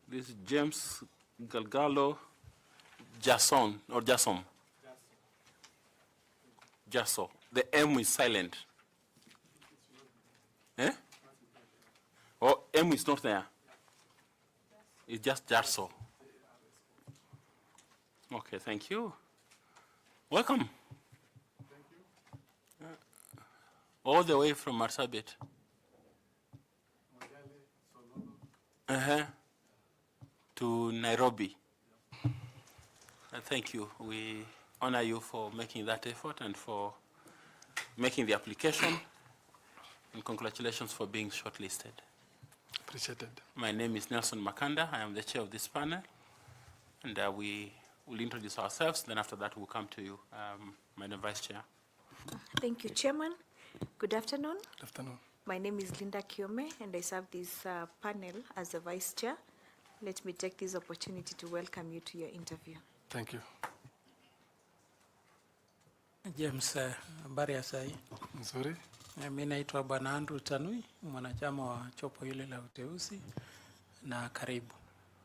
This is 𝐉𝐚𝐥𝐸 or 𝐵𝐚𝐸. 𝐵𝐚𝐸. The M is silent. Eh? Oh, M is not there. It's just 𝐵𝐴𝐸. Okay, thank you. Welcome. Thank you. All the way from Marsabit. To Nairobi. Thank you. We honor you for making that effort and for making the application. And congratulations for being shortlisted. Appreciated. My name is Nelson Makanda. I am the chair of this panel. And we will introduce ourselves. Then after that, we'll come to you, Madam Vice Chair. Thank you, Chairman. Good afternoon. Good afternoon. My name is 𝐉𝐚𝐥𝐬𝐿, and I serve this panel as the Vice Chair. Let me take this opportunity to welcome you to your interview. Thank you. James, habari ya saa hii? Nzuri. Mimi naitwa Bwana Andrew Tanui, mwanachama wa chopo hili la uteuzi, na karibu.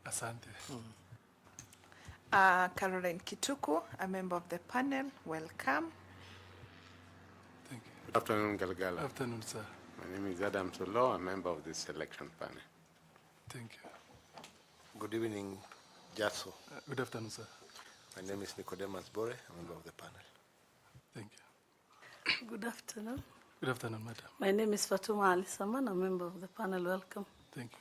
Asante. Caroline Kituku, a member of the panel. Welcome. Thank you. Good afternoon, Galgala. Good afternoon, sir. My name is 𝐉𝐚𝐸𝐸, a member of this selection panel. Thank you. Good evening, 𝐵𝐵𝐺𝐸. Good afternoon, sir. My name is 𝐉𝐚𝐫𝐬𝐿, a member of the panel. Thank you. Good afternoon. Good afternoon, madam. My name is Fatuma Ali Saman, a member of the panel. Welcome. Thank you.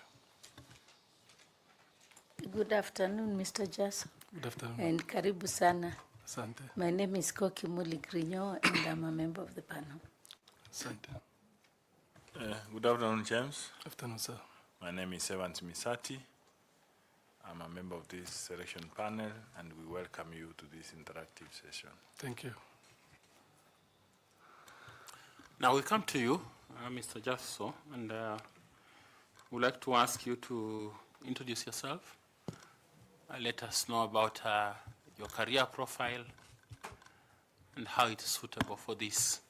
Good afternoon, Mr. Jasso. Good afternoon. And karibu sana. Asante. My name is 𝐉𝐚𝐥𝐸, and I'm a member of the panel. Asante. Good afternoon, James. Good afternoon, sir. My name is 𝐉𝐚𝐸𝐵𝐬𝐿. I'm a member of this selection panel, and we welcome you to this interactive session. Thank you. Now we come to you, Mr. Jasso, and we'd like to ask you to introduce yourself. Let us know about your career profile and how it is suitable for this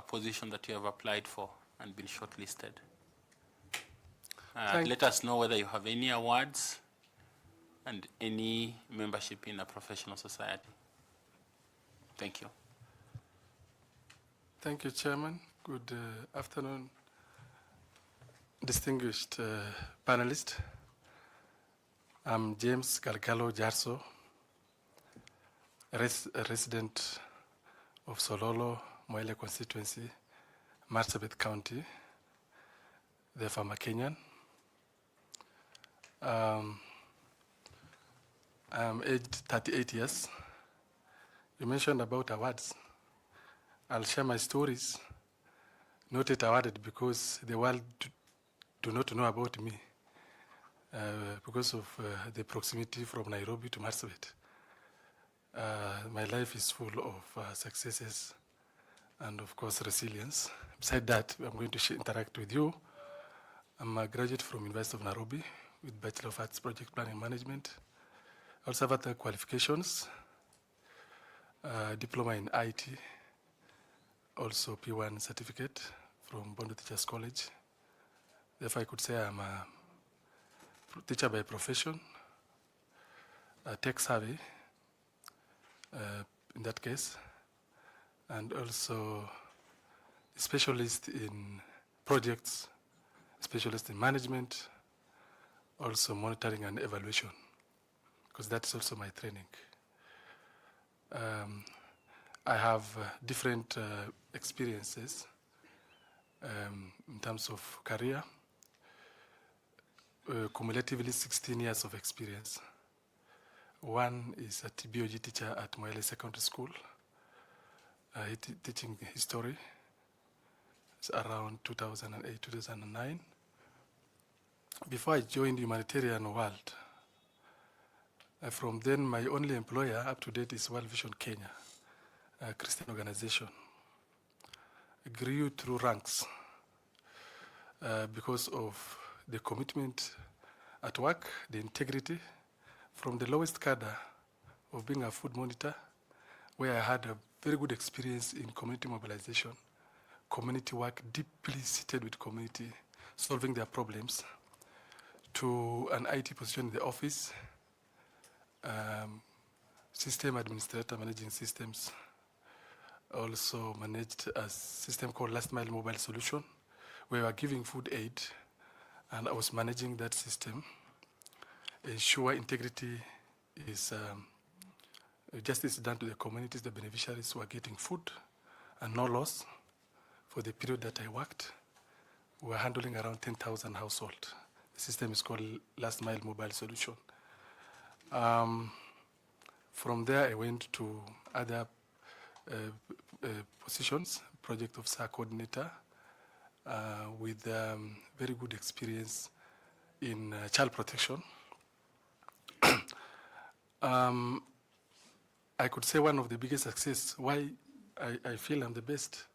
position that you have applied for and been shortlisted. Let us know whether you have any awards and any membership in a professional society. Thank you. Thank you, Chairman. Good afternoon, distinguished panelists. I'm 𝐺𝐚𝐥𝐠𝐚𝐥𝐸, a resident of Sololo, Moile constituency, Marsabit County, therefore I'm a Kenyan. I'm aged 38 years. You mentioned about awards. I'll share my stories, not yet awarded because the world do not know about me because of the proximity from Nairobi to Marsabit. My life is full of successes and, of course, resilience. Besides that, I'm going to interact with you. I'm a graduate from University of Nairobi with Bachelor of Arts Project Planning Management. I also have other qualifications, diploma in IT, also P1 certificate from Bondo Teachers College. Therefore, I could say I'm a teacher by profession, a tech savvy in that case, and also a specialist in projects, specialist in management, also monitoring and evaluation, because that's also my training. I have different experiences in terms of career, cumulatively 16 years of experience. One is a BOG teacher at Moile Secondary School, teaching history. It's around 2008, 2009. Before I joined the humanitarian world, from then my only employer up to date is World Vision Kenya, a Christian organization. I grew through ranks because of the commitment at work, the integrity, from the lowest cadre of being a food monitor, where I had a very good experience in community mobilization, community work, deeply seated with community, solving their problems, to an IT position in the office, system administrator managing systems. Also managed a system called Last Mile Mobile Solution, where we were giving food aid, and I was managing that system. Ensure integrity is justice done to the communities, the beneficiaries who are getting food, and no loss. For the period that I worked, we were handling around 10,000 households. The system is called Last Mile Mobile Solution. From there, I went to other positions, project officer coordinator, with very good experience in child protection. I could say one of the biggest success, why I feel I'm the best,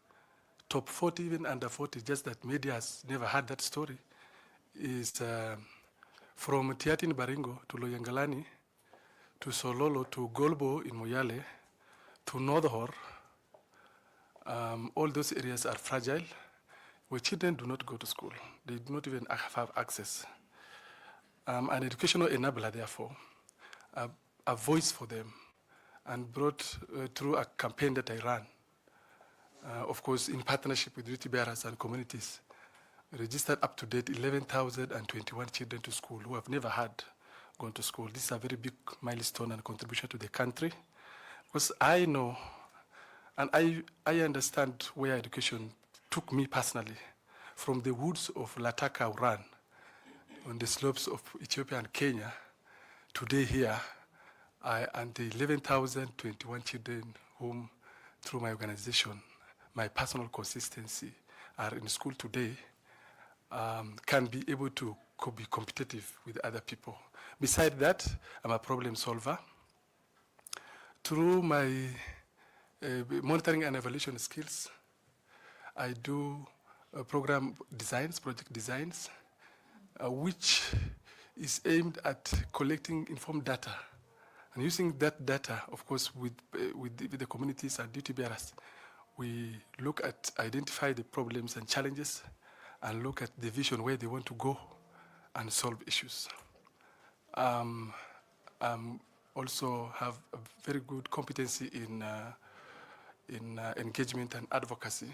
top 40, even under 40, just that media has never had that story, is from Tiati in Baringo to Loyangalani, to Sololo, to Golbo in Moyale, to Northhor. All those areas are fragile, where children do not go to school. They do not even have access. An educational enabler, therefore, a voice for them, and brought through a campaign that I ran, of course, in partnership with duty bearers and communities, registered up to date 11,021 children to school who have never had gone to school. This is a very big milestone and contribution to the country, because I know and I understand where education took me personally, from the woods of Lataka Uran, on the slopes of Ethiopia and Kenya, today here, and the 11,021 children whom, through my organization, my personal consistency, are in school today, can be able to be competitive with other people. Besides that, I'm a problem solver. Through my monitoring and evaluation skills, I do program designs, project designs, which is aimed at collecting informed data. And using that data, of course, with the communities and duty bearers, we look at, identify the problems and challenges, and look at the vision where they want to go and solve issues. Also have a very good competency in engagement and advocacy,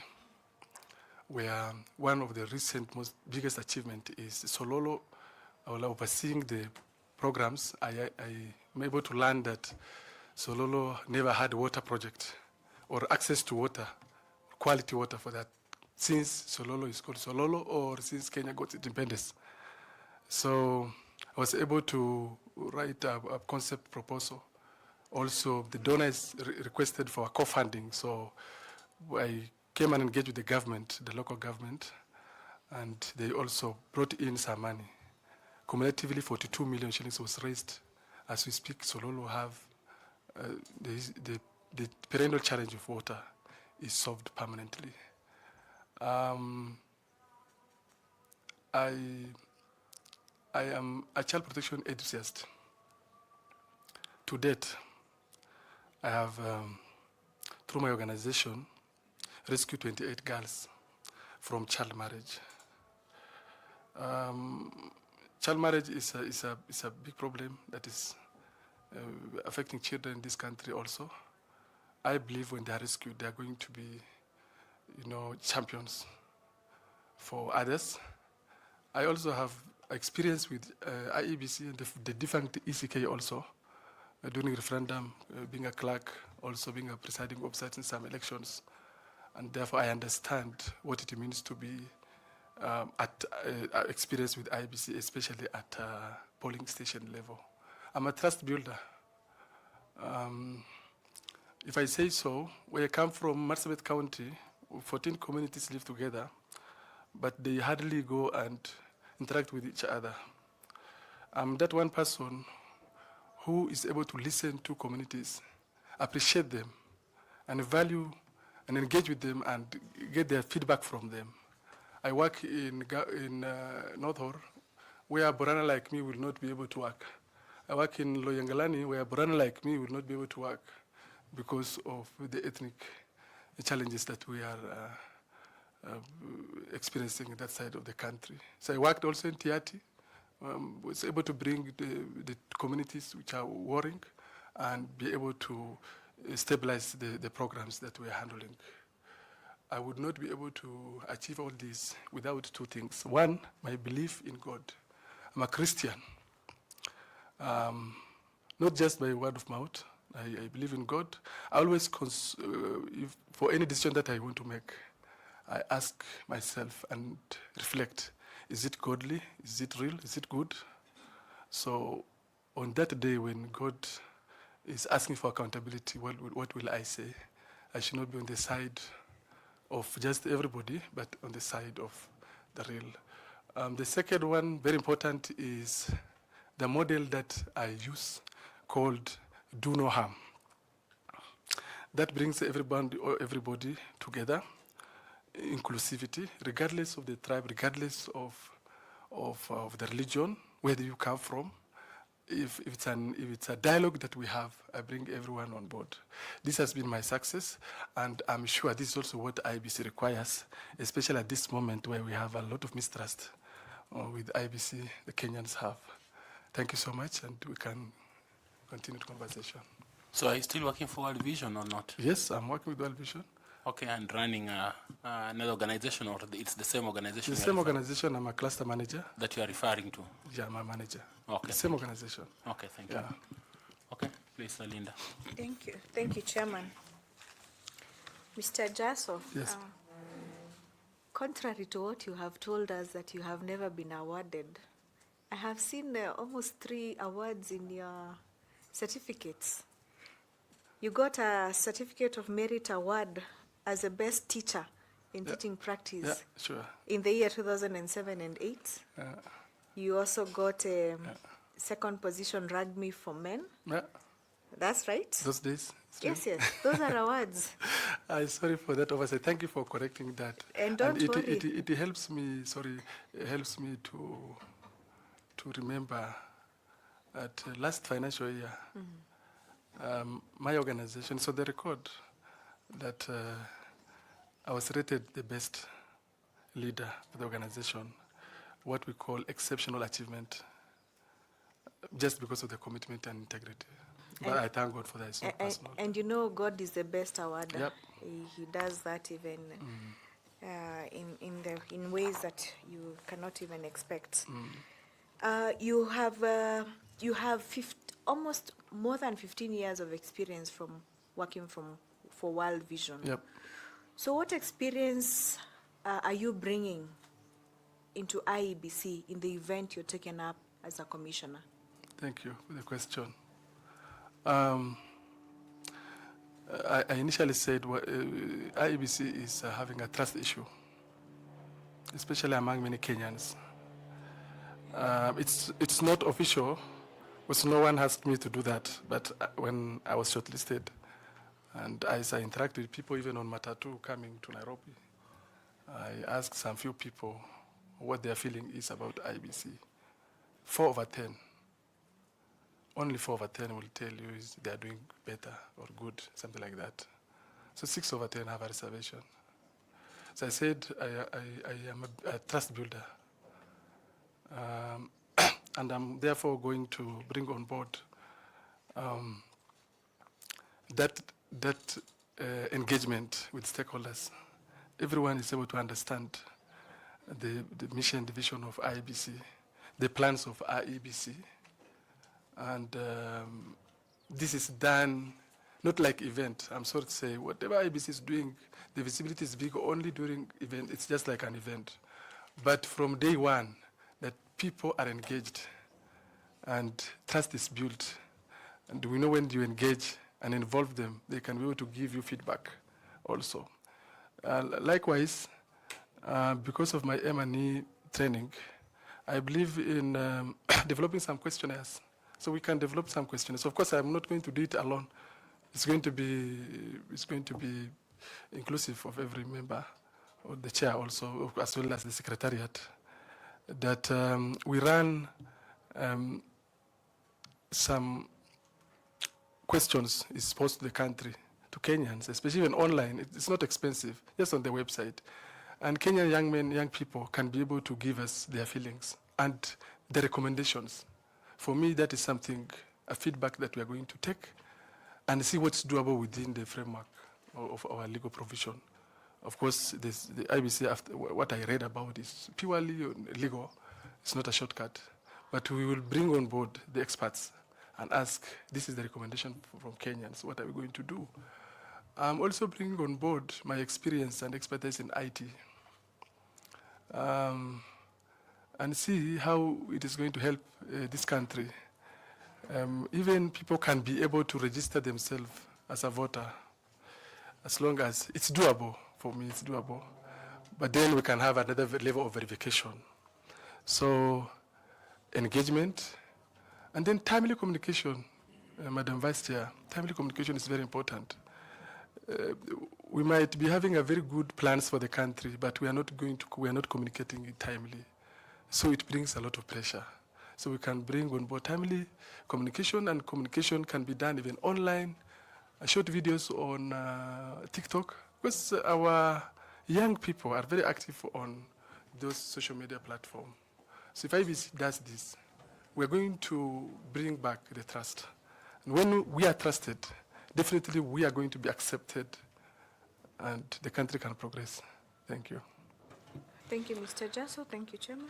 where one of the recent biggest achievement is Sololo. While overseeing the programs, I'm able to learn that Sololo never had a water project or access to water, quality water for that, since Sololo is called Sololo or since Kenya got independence. So I was able to write a concept proposal. Also, the donors requested for co-funding, so I came and engaged with the government, the local government, and they also brought in some money. Cumulatively, 42 million shillings was raised. As we speak, Sololo have the perennial challenge of water is solved permanently. I am a child protection enthusiast. To date, I have, through my organization, rescued 28 girls from child marriage. Child marriage is a big problem that is affecting children in this country also. I believe when they are rescued, they are going to be, champions for others. I also have experience with IEBC and the defunct ECK also, during referendum, being a clerk, also being a presiding officer in some elections. And therefore, I understand what it means to be experienced with IEBC, especially at polling station level. I'm a trust builder. If I say so, where I come from, Marsabit County, 14 communities live together, but they hardly go and interact with each other. I'm that one person who is able to listen to communities, appreciate them, and value and engage with them and get their feedback from them. I work in Northhor, where a Borana like me will not be able to work. I work in Loyangalani, where a Borana like me will not be able to work because of the ethnic challenges that we are experiencing in that side of the country. So I worked also in Tiati, was able to bring the communities which are warring and be able to stabilize the programs that we're handling. I would not be able to achieve all this without two things. One, my belief in God. I'm a Christian, not just by word of mouth. I believe in God. I always, for any decision that I want to make, I ask myself and reflect, is it godly? Is it real? Is it good? So on that day when God is asking for accountability, what will I say? I should not be on the side of just everybody, but on the side of the real. The second one, very important, is the model that I use called do no harm. That brings everybody together, inclusivity, regardless of the tribe, regardless of the religion, where do you come from. If it's a dialogue that we have, I bring everyone on board. This has been my success, and I'm sure this is also what IEBC requires, especially at this moment where we have a lot of mistrust with IEBC, the Kenyans have. Thank you so much, and we can continue the conversation. So are you still working for World Vision or not? Yes, I'm working with World Vision. Okay, and running another organization, or it's the same organization? The same organization. I'm a cluster manager. That you are referring to? Yeah, I'm a manager. Okay. The same organization. Okay, thank you. Okay, please, Linda. Thank you. Thank you, Chairman. Mr. Jasso, yes. Contrary to what you have told us that you have never been awarded, I have seen almost 3 awards in your certificates. You got a Certificate of Merit Award as a best teacher in teaching practice. Yeah, sure. In the year 2007 and 8. You also got a second position rugby for men. Yeah. That's right? Those days. Yes, yes. Those are awards. I'm sorry for that oversight. Thank you for correcting that. And don't worry. It helps me, it helps me to remember that last financial year, my organization, so the record that I was rated the best leader of the organization, what we call exceptional achievement, just because of the commitment and integrity. But I thank God for that. It's not personal. And you know, God is the best awarder. Yep. He does that even in ways that you cannot even expect. You have almost more than 15 years of experience from working for World Vision. Yep. So what experience are you bringing into IEBC in the event you're taken up as a commissioner? Thank you for the question. I initially said IEBC is having a trust issue, especially among many Kenyans. It's not official, because no one asked me to do that, but when I was shortlisted, and as I interact with people, even on Matatu coming to Nairobi, I asked some few people what their feeling is about IEBC. 4 over 10. Only 4 over 10 will tell you they are doing better or good, something like that. So 6 over 10 have a reservation. So I said I am a trust builder. And I'm therefore going to bring on board that engagement with stakeholders. Everyone is able to understand the mission and vision of IEBC, the plans of IEBC, and this is done not like event. I'm sorry to say, whatever IEBC is doing, the visibility is big only during event. It's just like an event. But from day one, that people are engaged and trust is built. And we know when you engage and involve them, they can be able to give you feedback also. Likewise, because of my M&E training, I believe in developing some questionnaires. So we can develop some questionnaires. Of course, I'm not going to do it alone. It's going to be inclusive of every member, or the chair also, as well as the secretariat. That we run some questions is posted to the country, to Kenyans, especially when online. It's not expensive, just on the website. And Kenyan young men, young people can be able to give us their feelings. And the recommendations. For me, that is something, a feedback that we are going to take and see what's doable within the framework of our legal provision. Of course, the IBC, after what I read about, is purely legal. It's not a shortcut. But we will bring on board the experts and ask, this is the recommendation from Kenyans, what are we going to do? I'm also bringing on board my experience and expertise in IT and see how it is going to help this country. Even people can be able to register themselves as a voter, as long as it's doable. For me, it's doable. But then we can have another level of verification. So, engagement, and then timely communication. Madam Vice Chair, timely communication is very important. We might be having a very good plans for the country, but we are not communicating it timely. So it brings a lot of pressure. So we can bring on board timely communication, and communication can be done even online, short videos on TikTok, because our young people are very active on those social media platforms. So if IBC does this, we're going to bring back the trust. And when we are trusted, definitely we are going to be accepted and the country can progress. Thank you. Thank you, Mr. Jasso. Thank you, Chairman.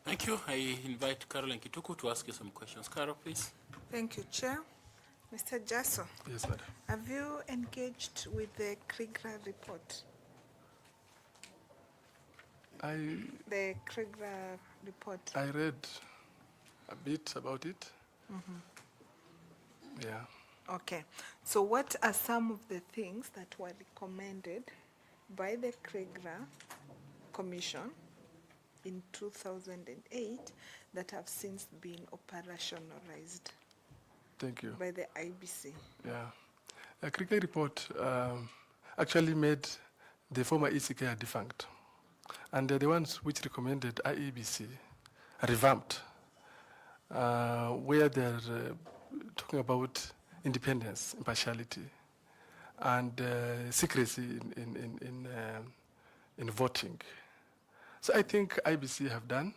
Thank you. I invite Caroline Kituku to ask you some questions. Carol, please. Thank you, Chair. Mr. Jasso. Yes, madam. Have you engaged with the 𝐉𝐚𝐥𝐬𝐸 report? The 𝐉𝐚𝐥𝐬𝐸 report. I read a bit about it. Yeah. Okay. So what are some of the things that were recommended by the 𝐉𝐚𝐥𝐬𝐸 Commission in 2008 that have since been operationalized? Thank you. By the IBC. Yeah. The 𝐉𝐚𝐥𝐬𝐸 report actually made the former ECK defunct. And they're the ones which recommended IEBC revamped, where they're talking about independence, impartiality, and secrecy in voting. So I think IBC have done,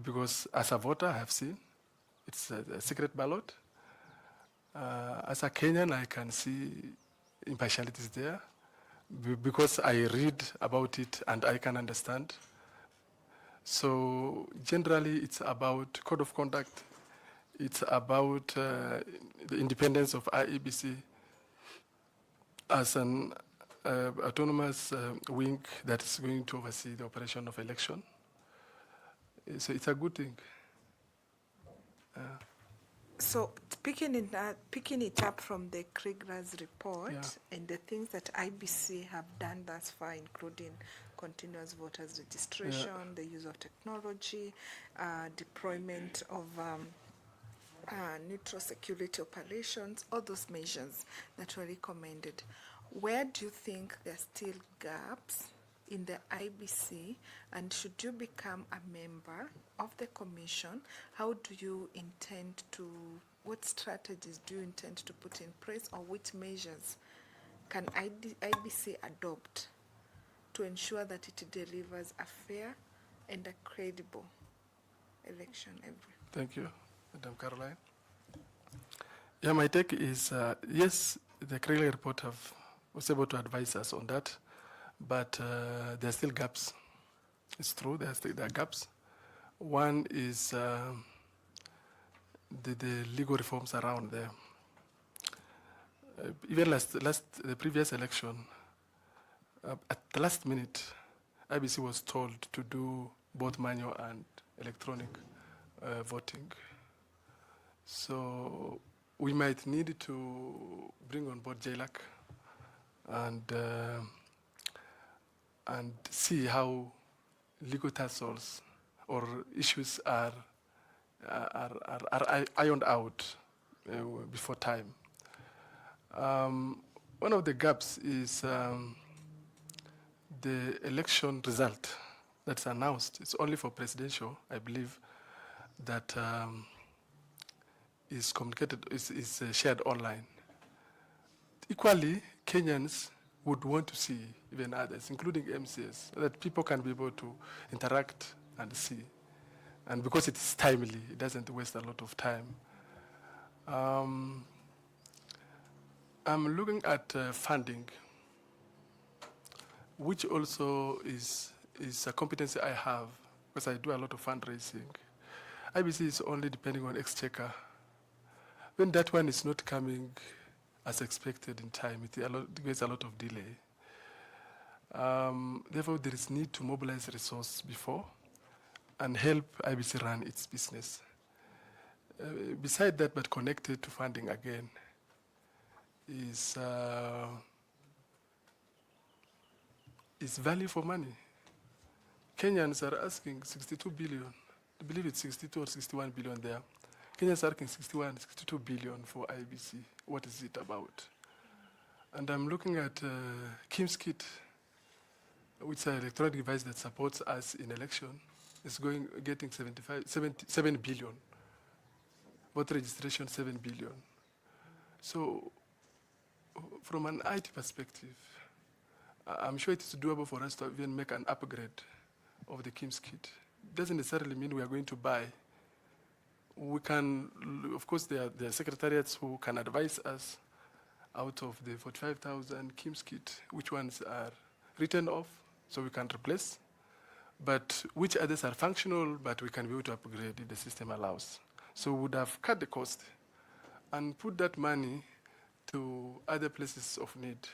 because as a voter I have seen, it's a secret ballot. As a Kenyan, I can see impartiality is there, because I read about it and I can understand. So generally, it's about code of conduct. It's about the independence of IEBC as an autonomous wing that is going to oversee the operation of election. So it's a good thing. So picking it up from the 𝐉𝐚𝐥𝐬𝐸's report, and the things that IBC have done thus far, including continuous voters registration, the use of technology, deployment of neutral security operations, all those measures that were recommended. Where do you think there are still gaps in the IBC, and should you become a member of the commission, how do you intend to, what strategies do you intend to put in place, or which measures can IBC adopt to ensure that it delivers a fair and a credible election? Thank you, Madam Caroline. Yeah, my take is, yes, the 𝐉𝐚𝐥𝐬𝐸 report was able to advise us on that, but there are still gaps. It's true, there are gaps. One is the legal reforms around there. Even the previous election, at the last minute, IBC was told to do both manual and electronic voting. So we might need to bring on board JLAC and see how legal tussles or issues are ironed out before time. One of the gaps is the election result that's announced. It's only for presidential, I believe, that is communicated, is shared online. Equally, Kenyans would want to see even others, including MCs, so that people can be able to interact and see. And because it is timely, it doesn't waste a lot of time. I'm looking at funding, which also is a competency I have, because I do a lot of fundraising. IBC is only depending on exchequer. When that one is not coming as expected in time, it gets a lot of delay. Therefore, there is need to mobilize resources before and help IBC run its business. Beside that, but connected to funding again, is value for money. Kenyans are asking 62 billion. I believe it's 62 or 61 billion there. Kenyans are asking 61, 62 billion for IBC. What is it about? And I'm looking at 𝐉𝐚𝐥𝐬, which is an electronic device that supports us in election. It's getting 7 billion. Voter registration, 7 billion. So from an IT perspective, I'm sure it is doable for us to even make an upgrade of the 𝐉𝐚𝐥𝐬. It doesn't necessarily mean we are going to buy. We can, of course, there are secretariats who can advise us out of the 45,000 𝐉𝐚𝐥𝐬, which ones are written off, so we can replace, but which others are functional, but we can be able to upgrade if the system allows. So we would have cut the cost and put that money to other places of need.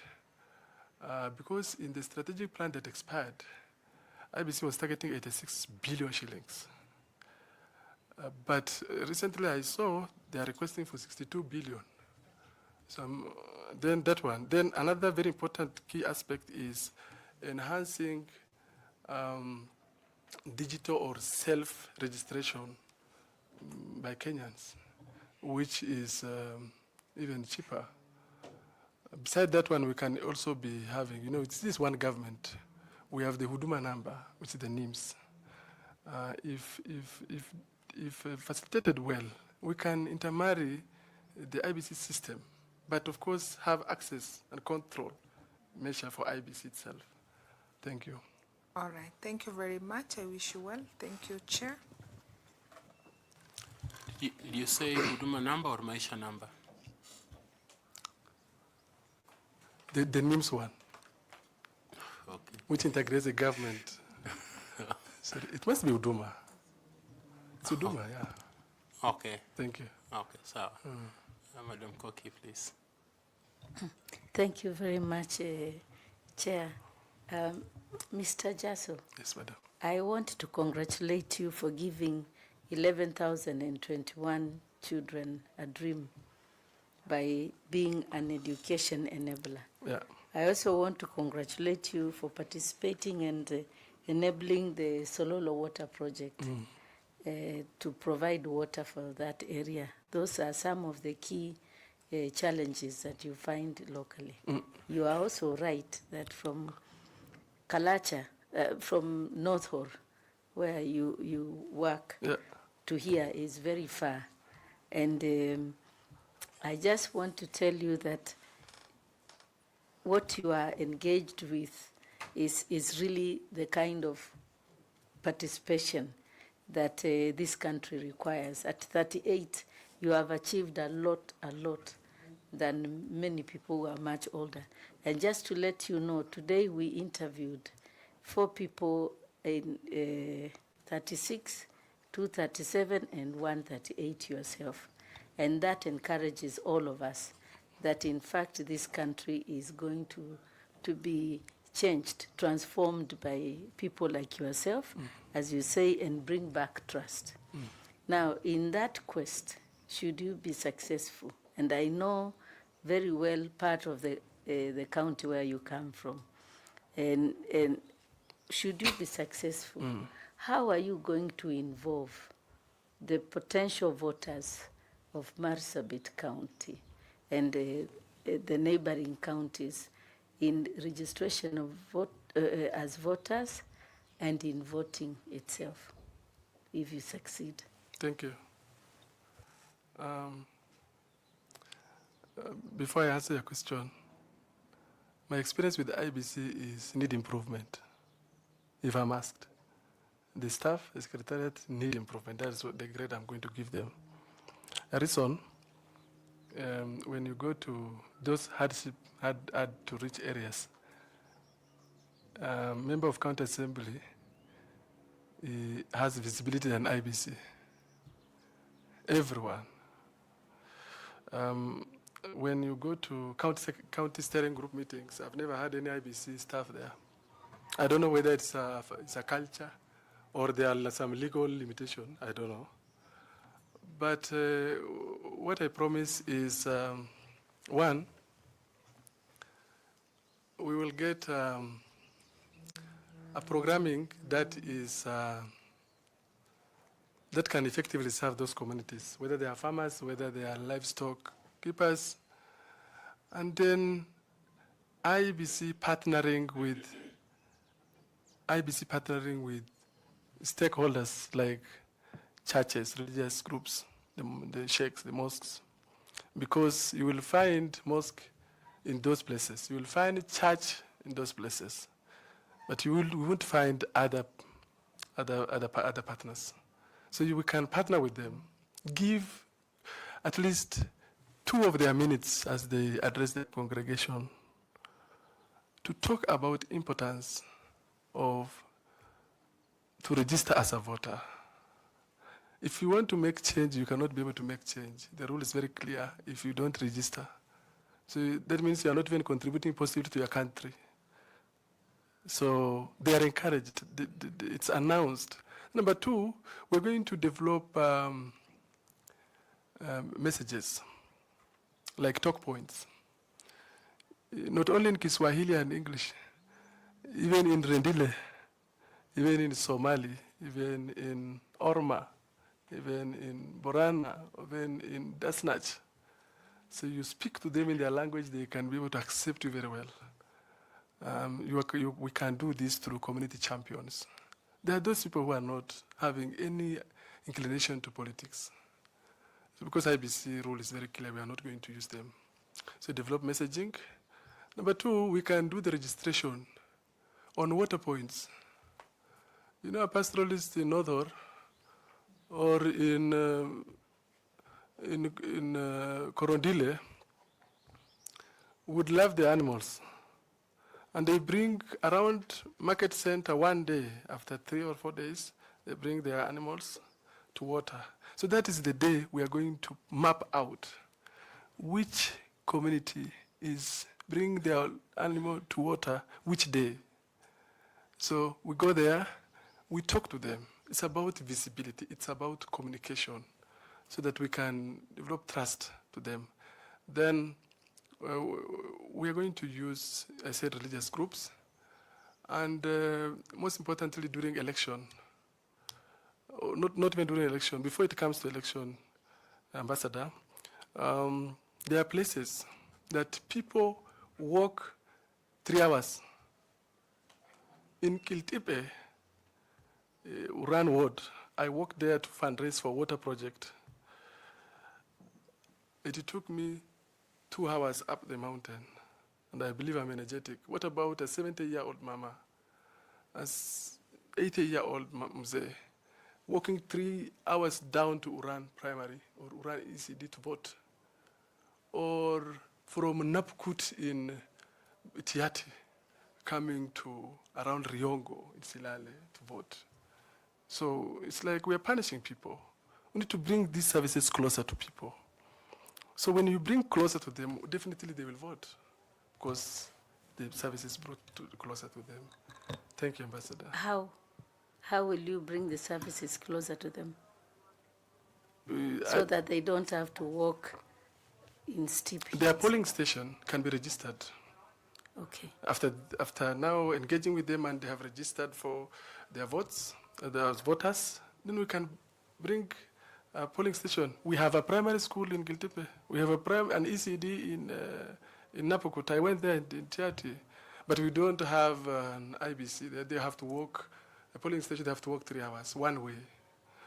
Because in the strategic plan that expired, IBC was targeting 86 billion shillings. But recently I saw they are requesting for 62 billion. So then that one. Then another very important key aspect is enhancing digital or self-registration by Kenyans, which is even cheaper. Beside that one, we can also be having, it's this one government. We have the Huduma number, which is the NIMS. If facilitated well, we can intermarry the IBC system, but of course have access and control measure for IBC itself. Thank you. All right, thank you very much. I wish you well. Thank you, Chair. Did you say Huduma number or Maisha number? The NIMS one, Okay. which integrates the government. So it must be Huduma. It's Huduma, yeah. Okay. Thank you. Okay, so Madam Koki, please. Thank you very much, Chair. Mr. Jasso, Yes, madam. I want to congratulate you for giving 11,021 children a dream by being an education enabler. Yeah. I also want to congratulate you for participating and enabling the Sololo Water Project to provide water for that area. Those are some of the key challenges that you find locally. You are also right that from Kalacha, from North Hor, where you work, to here is very far. And I just want to tell you that what you are engaged with is really the kind of participation that this country requires. At 38, you have achieved a lot than many people who are much older. And just to let you know, today we interviewed 4 people in 36, 237, and 138 yourself. And that encourages all of us that, in fact, this country is going to be changed, transformed by people like yourself, as you say, and bring back trust. Now, in that quest, should you be successful, and I know very well part of the county where you come from, and should you be successful, how are you going to involve the potential voters of Marsabit County and the neighboring counties in registration of as voters and in voting itself, if you succeed? Thank you. Before I answer your question, my experience with the IBC is need improvement, if I'm asked. the staff, the secretariat need improvement. That's what the grade I'm going to give them. A reason, when you go to those hard to reach areas, member of county assembly has visibility than IBC. Everyone. When you go to county steering group meetings, I've never had any IBC staff there. I don't know whether it's a culture or there are some legal limitation, I don't know. But what I promise is, one, we will get a programming that is that can effectively serve those communities, whether they are farmers, whether they are livestock keepers, and then IBC partnering with stakeholders like churches, religious groups, the sheikhs, the mosques, because you will find mosque in those places, you will find church in those places, but you won't find other partners. So we can partner with them, give at least 2 of their minutes as they address the congregation to talk about importance of to register as a voter. If you want to make change, you cannot be able to make change. The rule is very clear if you don't register. So that means you are not even contributing positively to your country. So they are encouraged. It's announced. Number 2, we're going to develop messages, like talk points. Not only in Kiswahili and English, even in Rendile, even in Somali, even in Orma, even in Borana, even in Dasnach. So you speak to them in their language, they can be able to accept you very well. We can do this through community champions. There are those people who are not having any inclination to politics. So because IBC rule is very clear, we are not going to use them. So develop messaging. Number 2, we can do the registration on water points. You know, a pastoralist in Northor or in Korondile would love the animals. And they bring around market center one day, after 3 or 4 days, they bring their animals to water. So that is the day we are going to map out which community is bringing their animal to water, which day. So we go there, we talk to them. It's about visibility, it's about communication, so that we can develop trust to them. Then we are going to use, I said, religious groups, and most importantly during election, not even during election, before it comes to election, Ambassador, there are places that people walk 3 hours. In Kiltipe, Uran Ward, I walked there to fundraise for water project. It took me 2 hours up the mountain, and I believe I'm energetic. What about a 70-year-old mama, a 80-year-old mzee, walking 3 hours down to Uran Primary or Uran ECD to vote, or from Napkut in Tiati, coming to around Riongo in Silale to vote. So it's like we're punishing people. We need to bring these services closer to people. So when you bring closer to them, definitely they will vote, because the service is brought closer to them. Thank you, Ambassador. How will you bring the services closer to them? So that they don't have to walk in steep hills? Their polling station can be registered. Okay. After now engaging with them and they have registered for their votes, their voters, then we can bring a polling station. We have a primary school in Giltipe. We have an ECD in Napokot. I went there in Tiati, but we don't have an IBC. They have to walk, a polling station, they have to walk 3 hours, one way.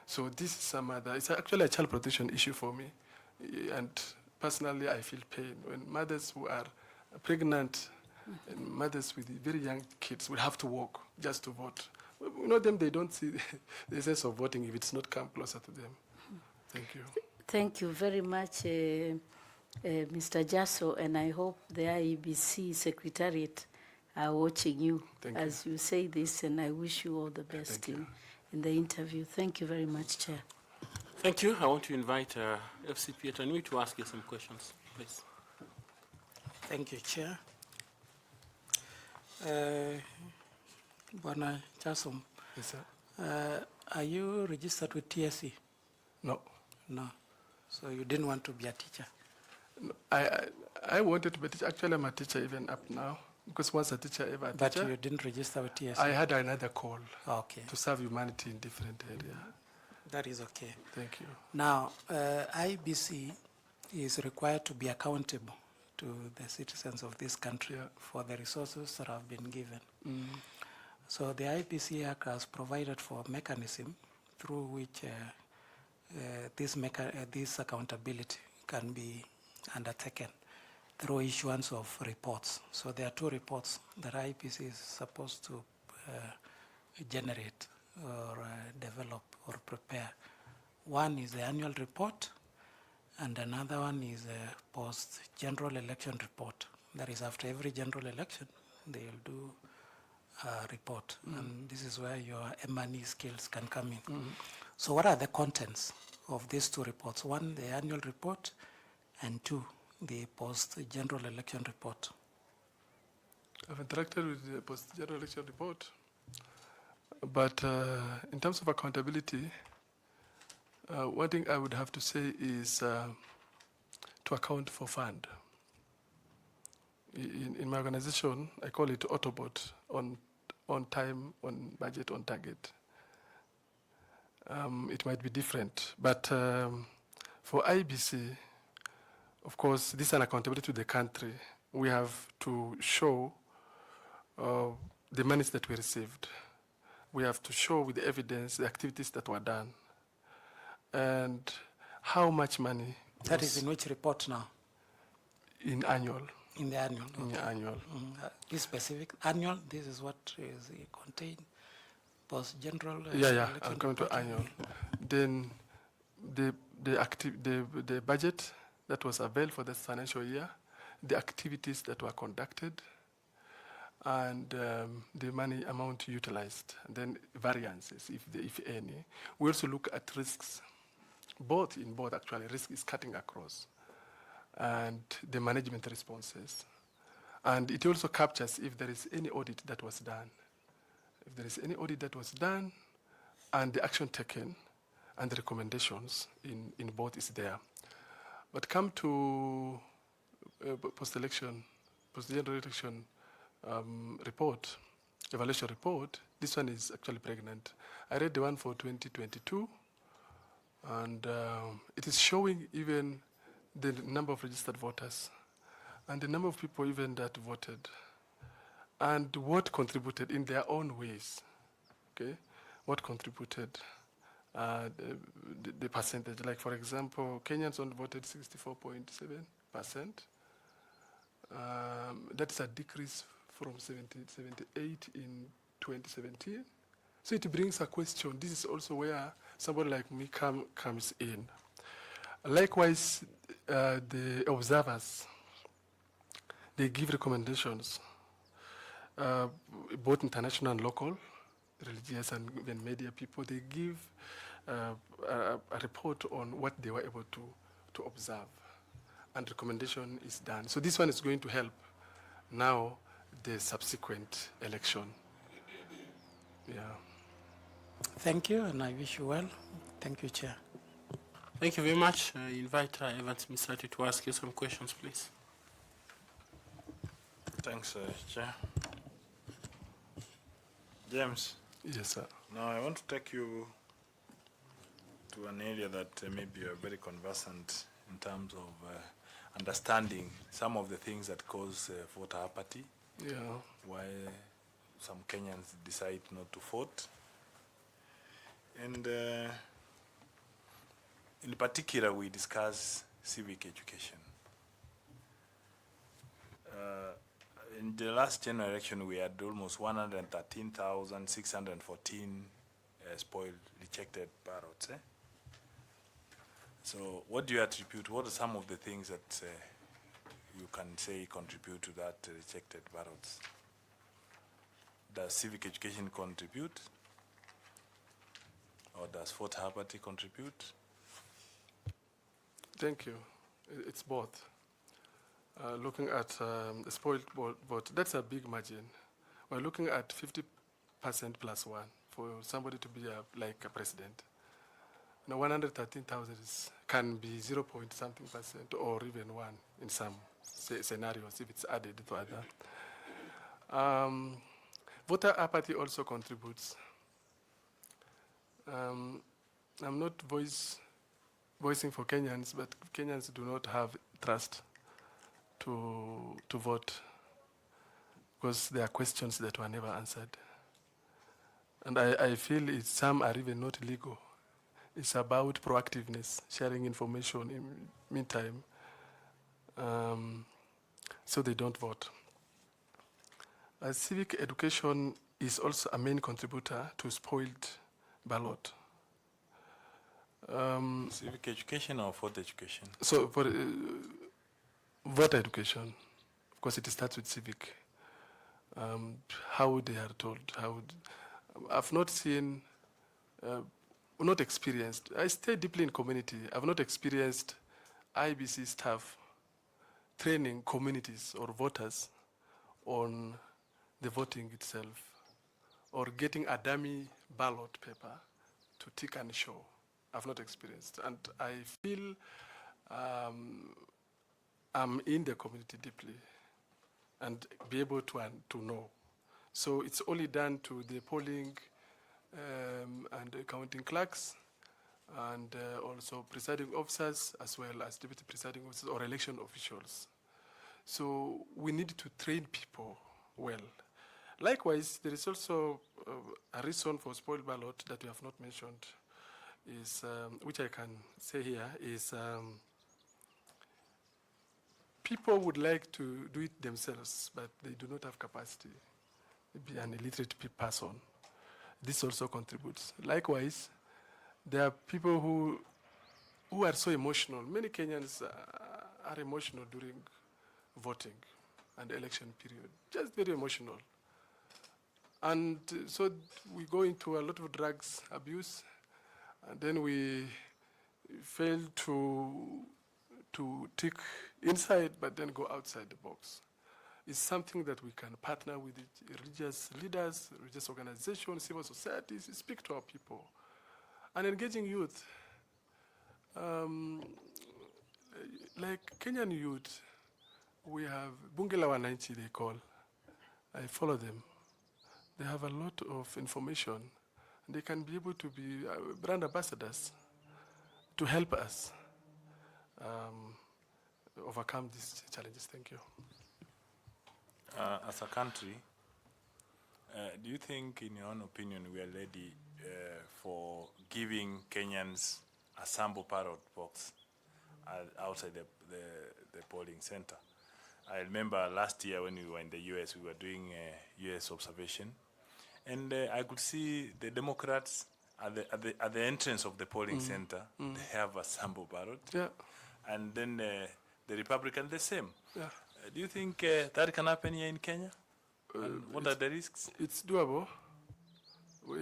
So this is it's actually a child protection issue for me. And personally, I feel pain when mothers who are pregnant and mothers with very young kids will have to walk just to vote. You know them, they don't see the sense of voting if it's not come closer to them. Thank you. Thank you very much, Mr. Jasso, and I hope the IEBC Secretariat are watching you as you say this, and I wish you all the best in the interview. Thank you very much, Chair. Thank you. I want to invite FCP Tanui to ask you some questions, please. Thank you, Chair. Bwana Jasso, Yes, sir. are you registered with TSC? No. No. So you didn't want to be a teacher? No, I wanted to be a teacher. Actually, I'm a teacher even up now. Because once a teacher, ever a but teacher. You didn't register with TSC? I had another call to serve humanity in different areas. That is okay. Thank you. Now, IEBC is required to be accountable to the citizens of this country for the resources that have been given. So the IEBC Act has provided for a mechanism through which this accountability can be undertaken through issuance of reports. So there are 2 reports that IEBC is supposed to generate or develop or prepare. One is the annual report, and another one is a post-general election report. That is, after every general election, they will do a report, and this is where your M&E skills can come in. So what are the contents of these 2 reports? 1, the annual report, and 2, the post-general election report. I've interacted with the post-general election report, but in terms of accountability, one thing I would have to say is to account for fund. In my organization, I call it Autobot, on time, on budget, on target. It might be different, but for IEBC, of course, this is an accountability to the country. We have to show the monies that we received. We have to show with the evidence the activities that were done and how much money. That is in which report now? In annual. In the annual. In the annual. This specific annual, this is what is contained. Post-general. I'm coming to annual. Then the budget that was available for this financial year, the activities that were conducted, and the money amount utilized, and then variances, if any. We also look at risks, both actually, risk is cutting across, and the management responses. And it also captures if there is any audit that was done. If there is any audit that was done, and the action taken, and the recommendations in both is there. But come to post-general election report, evaluation report, this one is actually pregnant. I read the one for 2022, and it is showing even the number of registered voters and the number of people even that voted and what contributed in their own ways, okay? What contributed, the percentage. Like, for example, Kenyans only voted 64.7%. That's a decrease from 78 in 2017. So it brings a question. This is also where somebody like me comes in. Likewise, the observers, they give recommendations, both international and local, religious and even media people. They give a report on what they were able to observe, and recommendation is done. So this one is going to help now the subsequent election. Yeah. Thank you, and I wish you well. Thank you, Chair. Thank you very much. I invite 𝐉𝐚𝐸𝐿 to ask you some questions, please. Thanks, Chair. James. Yes, sir. Now I want to take you to an area that maybe you're very conversant in terms of understanding some of the things that cause voter apathy. Yeah. Why some Kenyans decide not to vote. And in particular, we discuss civic education. in the last general election, we had almost 113,614 spoiled, rejected ballots. So what do you attribute? What are some of the things that you can say contribute to that rejected ballots? Does civic education contribute? Or does Fort Harpathy contribute? Thank you. It's both. Looking at the spoiled vote, that's a big margin. We're looking at 50% +1 for somebody to be like a president. Now 113,000 can be 0 point something percent or even 1 in some scenarios if it's added to other. Voter apathy also contributes. I'm not voicing for Kenyans, but Kenyans do not have trust to vote because there are questions that were never answered. And I feel some are even not legal. It's about proactiveness, sharing information in meantime, so they don't vote. Civic education is also a main contributor to spoiled ballot. Civic education or vote education? So for voter education, of course, it starts with civic. How they are told. I've not seen, not experienced. I stay deeply in community. I've not experienced IEBC staff training communities or voters on the voting itself, or getting a dummy ballot paper to tick and show. I've not experienced, and I feel I'm in the community deeply and be able to know. So it's only done to the polling and counting clerks and also presiding officers as well as deputy presiding officers or election officials. So we need to train people well. Likewise, there is also a reason for spoiled ballot that we have not mentioned, is which I can say here, is people would like to do it themselves, but they do not have capacity. Maybe an illiterate person. This also contributes. Likewise, there are people who are so emotional. Many Kenyans are emotional during voting and election period, just very emotional. And so we go into a lot of drugs abuse, and then we fail to tick inside, but then go outside the box. It's something that we can partner with religious leaders, religious organizations, civil societies, speak to our people. And engaging youth, like Kenyan youth, we have Bunge la Wananchi, they call. I follow them. They have a lot of information. And they can be able to be brand ambassadors to help us overcome these challenges. Thank you. As a country, do you think, in your own opinion, we are ready for giving Kenyans a sample ballot box outside the polling center? I remember last year when we were in the US, we were doing US observation, and I could see the Democrats at the entrance of the polling center, they have a sample ballot, and then the Republicans the same. Yeah. Do you think that can happen here in Kenya? And what are the risks? It's doable.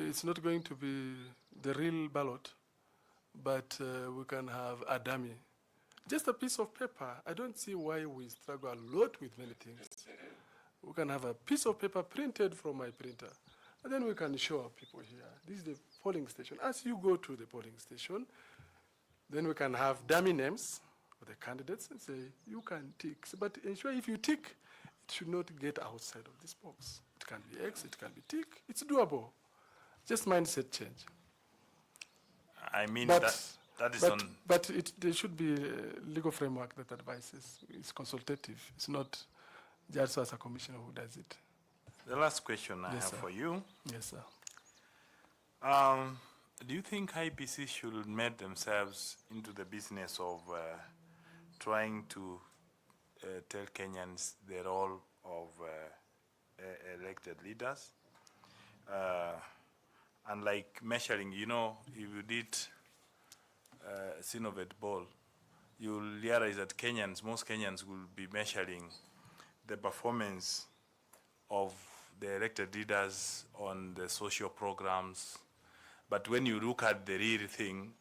It's not going to be the real ballot, but we can have a dummy. Just a piece of paper. I don't see why we struggle a lot with many things. We can have a piece of paper printed from my printer, and then we can show our people here. This is the polling station. As you go to the polling station, then we can have dummy names of the candidates and say, you can tick. But ensure if you tick, it should not get outside of this box. It can be X, it can be tick. It's doable. Just mindset change. I mean, But there should be a legal framework that advises. It's consultative. It's not just as a commissioner who does it. The last question I have Yes, sir. for you. Yes, sir. Do you think IEBC should make themselves into the business of trying to tell Kenyans the role of elected leaders. And like measuring, you know, if you did Sinovet Ball, you'll realize that most Kenyans will be measuring the performance of the elected leaders on the social programs. But when you look at the real thing,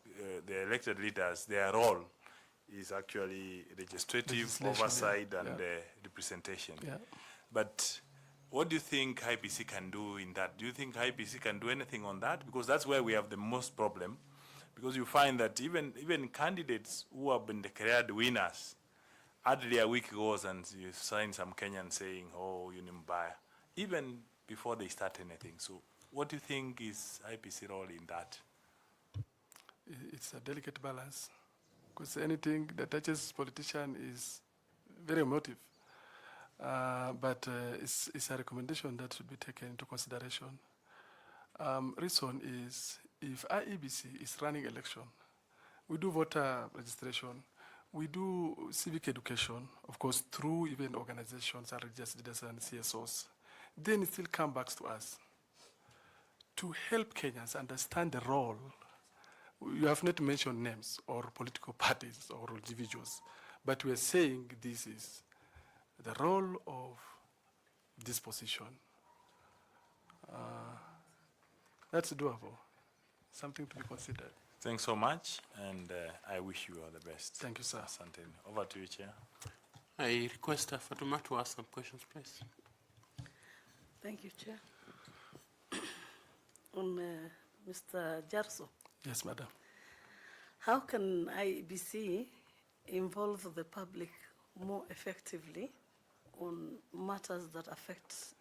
the elected leaders, their role is actually legislative oversight and representation. Yeah. But what do you think IEBC can do in that? Do you think IEBC can do anything on that? Because that's where we have the most problem. Because you find that even candidates who have been declared winners, hardly a week goes and you find some Kenyans saying, oh, Unimbaya, even before they start anything. So what do you think is IEBC role in that? It's a delicate balance, because anything that touches politician is very emotive. But it's a recommendation that should be taken into consideration. Reason is, if IEBC is running election, we do voter registration, we do civic education, of course, through even organizations, religious leaders and CSOs. Then it still comes back to us to help Kenyans understand the role. You have not mentioned names or political parties or individuals, but we are saying this is the role of this position. That's doable, something to be considered. Thanks so much, and I wish you all the best. Thank you, sir. Asante. Over to you, Chair. I request Fatuma to ask some questions, please. Thank you, Chair. On Mr. Jarso. Yes, madam. How can IEBC involve the public more effectively on matters that affect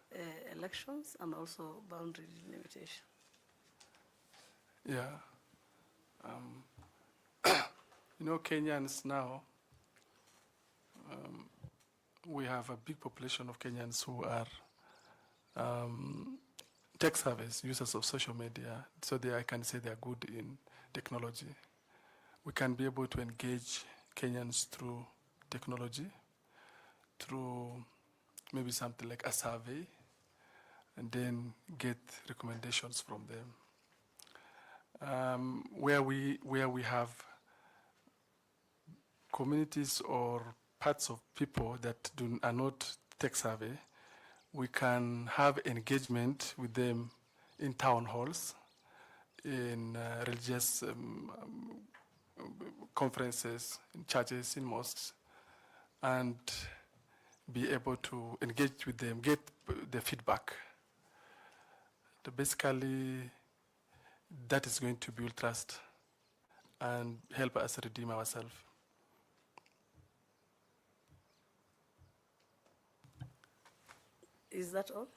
elections and also boundary delimitation? Yeah. You know, Kenyans now, we have a big population of Kenyans who are tech service users of social media, so I can say they are good in technology. We can be able to engage Kenyans through technology, through maybe something like a survey, and then get recommendations from them. Where we have communities or parts of people that are not tech savvy, we can have engagement with them in town halls, in religious conferences, in churches, in mosques, and be able to engage with them, get the feedback. Basically, that is going to build trust and help us redeem ourselves. Is that all?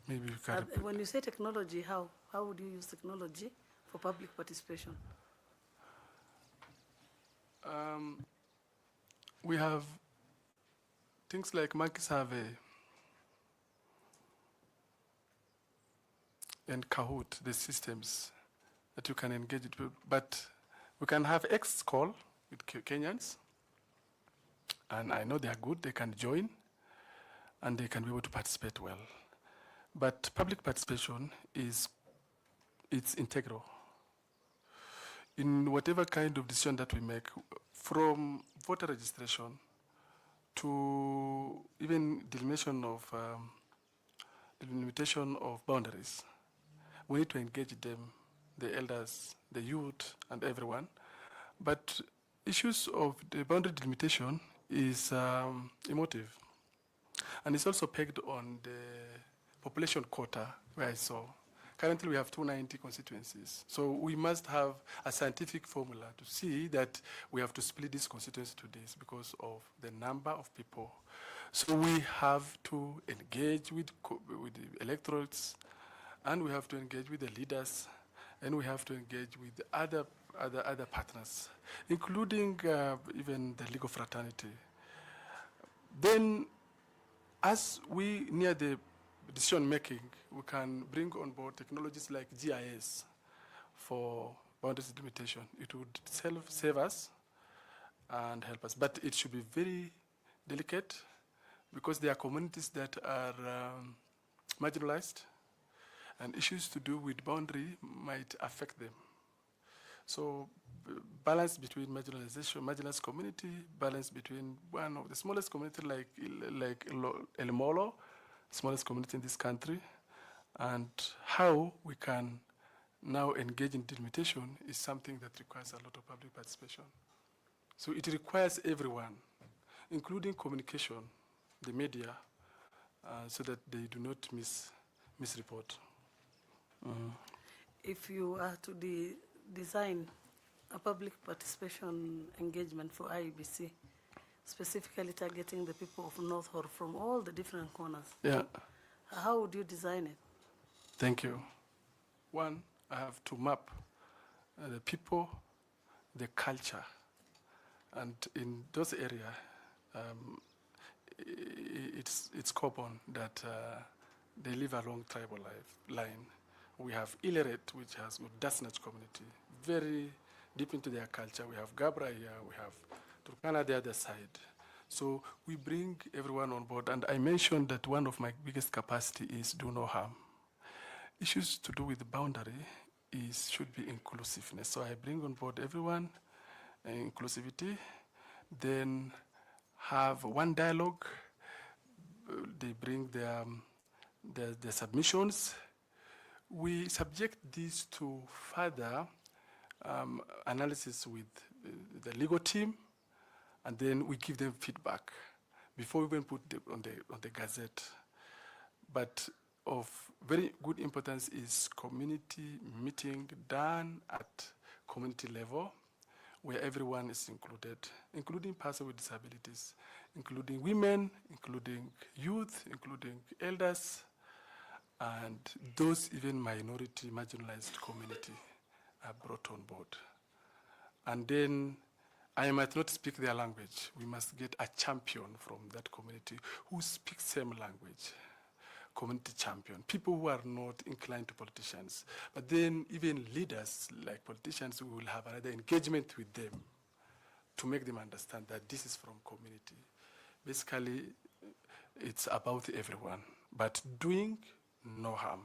Maybe you can. When you say technology, how would you use technology for public participation? We have things like monkey survey and Kahoot, the systems that you can engage with. But we can have X call with Kenyans, and I know they are good, they can join, and they can be able to participate well. But public participation it's integral. In whatever kind of decision that we make, from voter registration to even delimitation of boundaries, we need to engage them, the elders, the youth, and everyone. But issues of the boundary delimitation is emotive. And it's also pegged on the population quota, where I saw. Currently, we have 290 constituencies. So we must have a scientific formula to see that we have to split this constituency to this because of the number of people. So we have to engage with the electorates, and we have to engage with the leaders, and we have to engage with other partners, including even the legal fraternity. Then, as we near the decision making, we can bring on board technologies like GIS for boundaries delimitation. It would save us and help us, but it should be very delicate, because there are communities that are marginalized, and issues to do with boundary might affect them. So balance between marginalization, marginalized community, balance between one of the smallest community like 𝐉𝐚𝐿, smallest community in this country, and how we can now engage in delimitation is something that requires a lot of public participation. So it requires everyone, including communication, the media, so that they do not misreport. If you are to design a public participation engagement for IEBC, specifically targeting the people of North Horr from all the different corners, yeah. How would you design it? Thank you. One, I have to map the people, the culture, and in those areas, it's common that they live along tribal line. We have Ileret, which has Dasnach community, very deep into their culture. We have Gabra here, we have Turkana the other side. So we bring everyone on board, and I mentioned that one of my biggest capacity is do no harm. Issues to do with the boundary should be inclusiveness. So I bring on board everyone, inclusivity, then have one dialogue. They bring their submissions. We subject these to further analysis with the legal team, and then we give them feedback before we even put them on the Gazette. But of very good importance is community meeting done at community level, where everyone is included, including persons with disabilities, including women, including youth, including elders, and those even minority, marginalized community are brought on board. And then I might not speak their language. We must get a champion from that community who speaks same language, community champion, people who are not inclined to politicians. But then even leaders like politicians, we will have another engagement with them to make them understand that this is from community. Basically, it's about everyone, but doing no harm.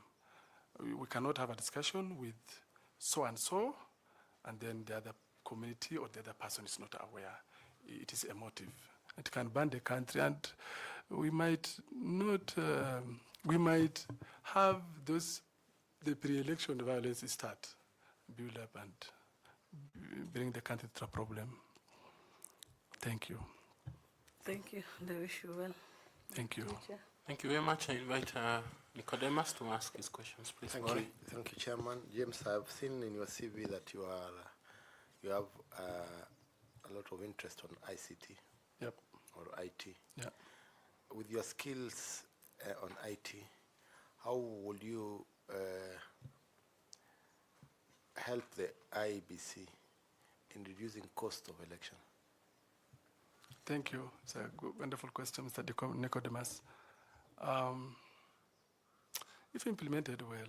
We cannot have a discussion with so-and-so, and then the other community or the other person is not aware. It is emotive. It can burn the country, and we might not, we might have the pre-election violence start, build up, and bring the country to a problem. Thank you. Thank you. I wish you well. Thank you. Thank you very much. I invite Nicodemus to ask his questions, please. Thank you, Chairman. James, I've seen in your CV that you have a lot of interest on ICT. Yep. Or IT. Yeah. With your skills on IT, how will you help the IEBC in reducing cost of election? Thank you. It's a good, wonderful question, Mr. Nicodemus. If implemented well,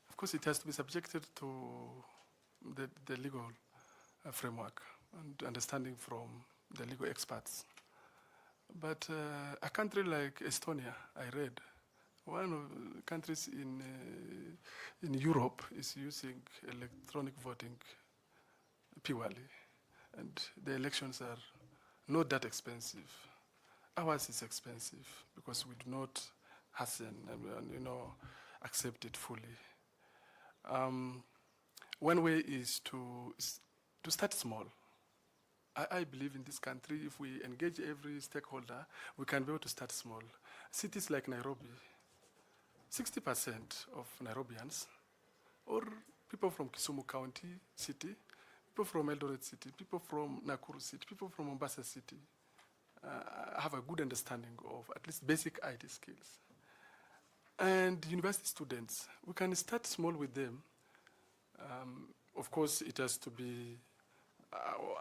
of course, it has to be subjected to the legal framework and understanding from the legal experts. But a country like Estonia, I read, one of the countries in Europe is using electronic voting purely, and the elections are not that expensive. Ours is expensive because we do not hasten and accept it fully. One way is to start small. I believe in this country, if we engage every stakeholder, we can be able to start small. Cities like Nairobi, 60% of Nairobians, or people from Kisumu County City, people from Eldoret City, people from Nakuru City, people from Mombasa City, have a good understanding of at least basic IT skills. And university students, we can start small with them. Of course, it has to be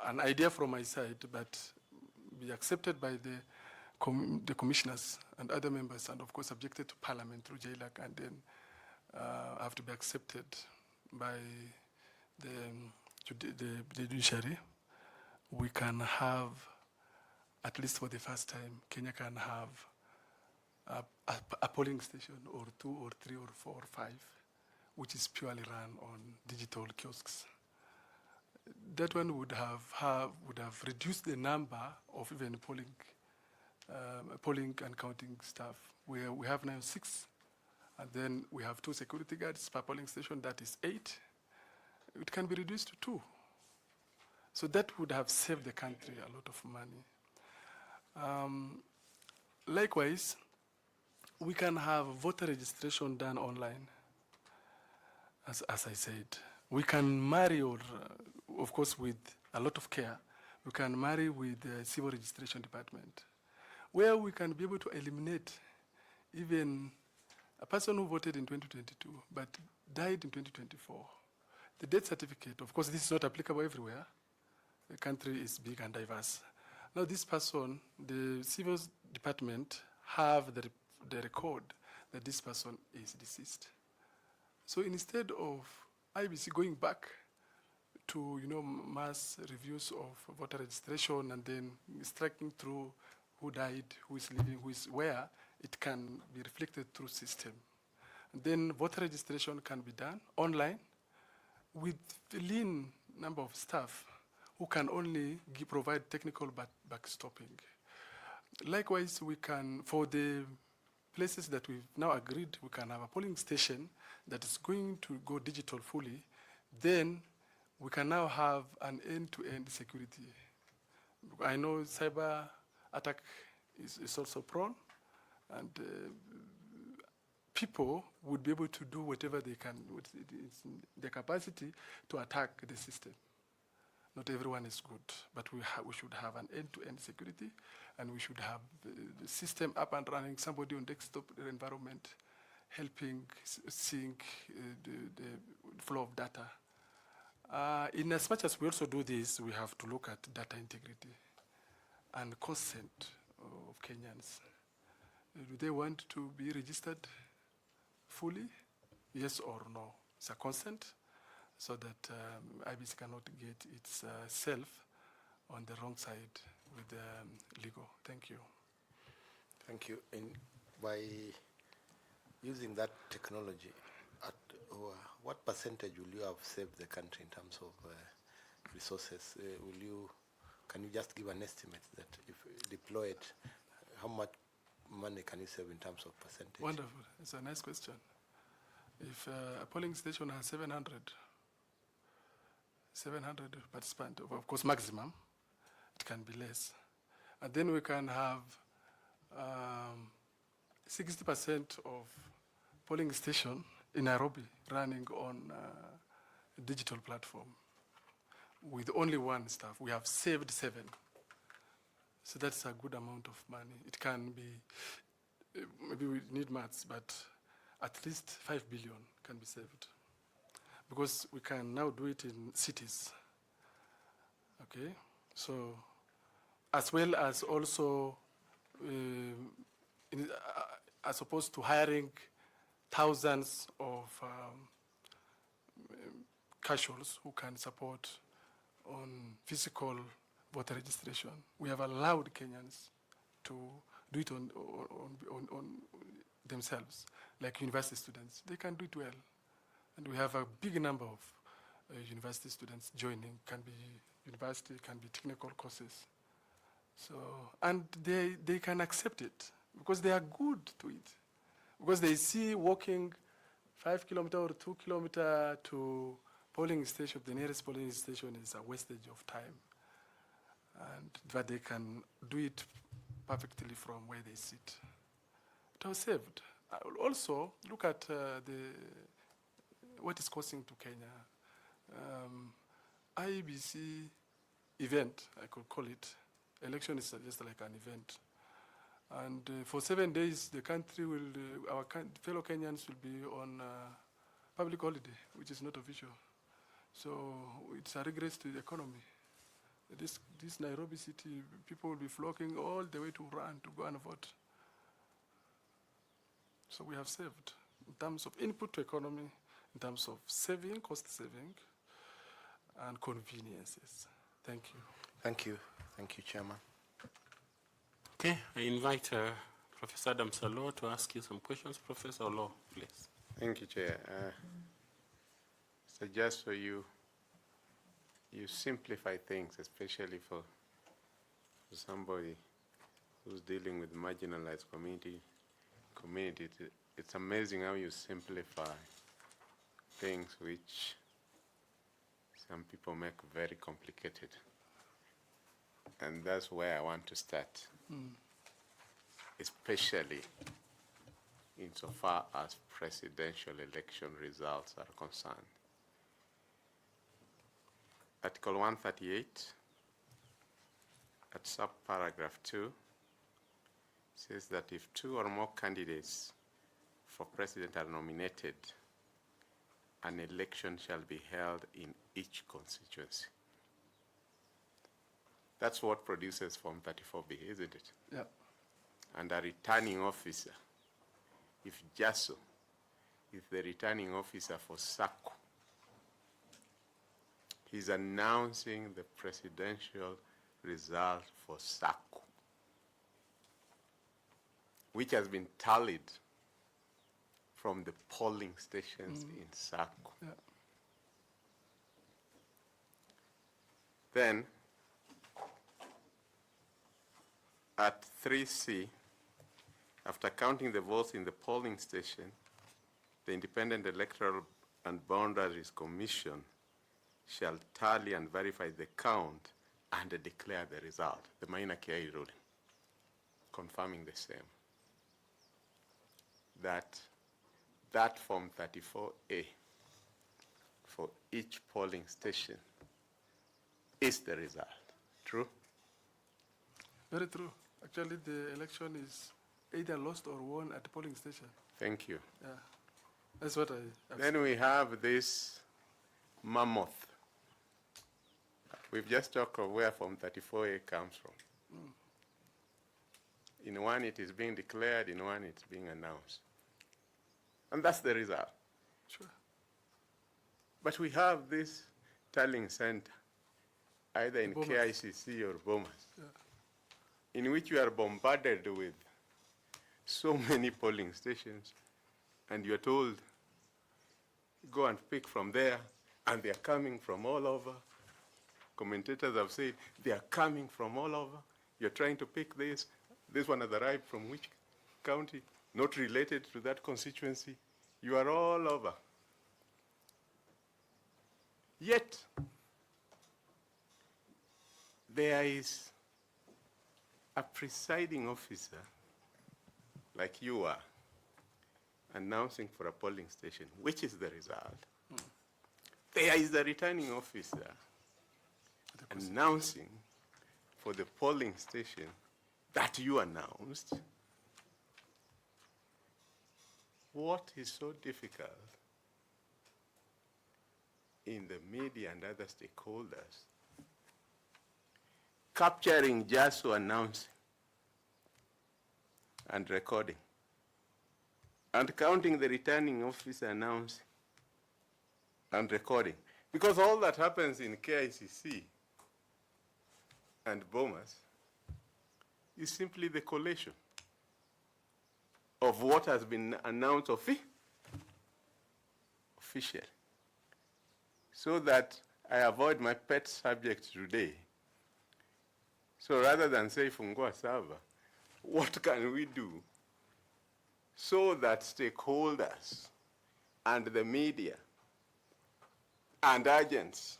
an idea from my side, but be accepted by the commissioners and other members, and of course subjected to Parliament through JLAC, and then have to be accepted by the judiciary. We can have at least for the first time, Kenya can have a polling station or 2 or 3 or 4 or 5, which is purely run on digital kiosks. That one would have reduced the number of even polling and counting staff, where we have now 6, and then we have 2 security guards per polling station. That is 8. It can be reduced to 2. So that would have saved the country a lot of money. Likewise, we can have voter registration done online. As I said, we can marry, or of course with a lot of care, we can marry with the civil registration department, where we can be able to eliminate even a person who voted in 2022 but died in 2024. The death certificate, of course, this is not applicable everywhere. The country is big and diverse. Now this person, the civil department have the record that this person is deceased. So instead of IEBC going back to mass reviews of voter registration and then striking through who died, who is living, who is where, it can be reflected through system. And then voter registration can be done online with a lean number of staff who can only provide technical backstopping. Likewise, we can, for the places that we've now agreed, we can have a polling station that is going to go digital fully. Then we can now have an end-to-end security. I know cyber attack is also prone, and people would be able to do whatever they can with their capacity to attack the system. Not everyone is good, but we should have an end-to-end security, and we should have the system up and running, somebody on desktop environment helping sync the flow of data. In as much as we also do this, we have to look at data integrity and consent of Kenyans. Do they want to be registered fully? Yes or no? It's a consent, so that IEBC cannot get itself on the wrong side with legal. Thank you. Thank you. By using that technology, what percentage will you have saved the country in terms of resources? Can you just give an estimate that if deployed, how much money can you save in terms of percentage? Wonderful. It's a nice question. If a polling station has 700 participants, of course maximum, it can be less. And then we can have 60% of polling station in Nairobi running on a digital platform with only 1 staff. We have saved 7. So that's a good amount of money. It can be, maybe we need maths, but at least 5 billion can be saved. Because we can now do it in cities. Okay? So, as well as also, as opposed to hiring thousands of casuals who can support on physical voter registration, we have allowed Kenyans to do it on themselves, like university students. They can do it well. And we have a big number of university students joining, can be university, can be technical courses. So, and they can accept it because they are good to it. Because they see walking 5 kilometers or 2 kilometers to polling station, the nearest polling station is a wastage of time. But they can do it perfectly from where they sit. It was saved. I will also look at what is costing to Kenya. IEBC event, I could call it. Election is just like an event. And for 7 days, the country will, our fellow Kenyans will be on public holiday, which is not official. So it's a regress to the economy. This Nairobi city, people will be flocking all the way to run to go and vote. So we have saved in terms of input to economy, in terms of saving, cost saving, and conveniences. Thank you. Thank you. Thank you, Chairman. Okay, I invite Professor 𝐉𝐚𝐥𝐬 to ask you some questions. Professor Law, please. Thank you, Chair. So just for you simplify things, especially for somebody who's dealing with marginalized community. It's amazing how you simplify things which some people make very complicated. And that's where I want to start, especially insofar as presidential election results are concerned. Article 138, at subparagraph 2, says that if 2 or more candidates for president are nominated, an election shall be held in each constituency. That's what produces Form 34B, isn't it? Yeah. And a returning officer, if JASO is the returning officer for SACCO, he's announcing the presidential result for SACCO, which has been tallied from the polling stations in SACCO. Yeah. Then, at 3C, after counting the votes in the polling station, the Independent Electoral and Boundaries Commission shall tally and verify the count and declare the result, the 𝐉𝐚𝐽𝐬 ruling, confirming the same. That Form 34A for each polling station is the result. True? Very true. Actually, the election is either lost or won at the polling station. Thank you. Yeah, that's what I. Then we have this mammoth. We've just talked of where Form 34A comes from. In one, it is being declared. In one, it's being announced. And that's the result. Sure. But we have this tallying center, either in Bomas. KICC or BOMAS, Yeah. in which you are bombarded with so many polling stations, and you're told, go and pick from there, and they're coming from all over. Commentators have said they are coming from all over. You're trying to pick this. This one has arrived from which county? Not related to that constituency. You are all over. Yet, there is a presiding officer, like you are, announcing for a polling station, which is the result. There is the returning officer announcing for the polling station that you announced. What is so difficult in the media and other stakeholders capturing JASO announcing and recording and counting the returning officer announcing and recording? Because all that happens in KICC and BOMAS is simply the collation of what has been announced officially. So that I avoid my pet subject today. So rather than say fungua server, what can we do so that stakeholders and the media and agents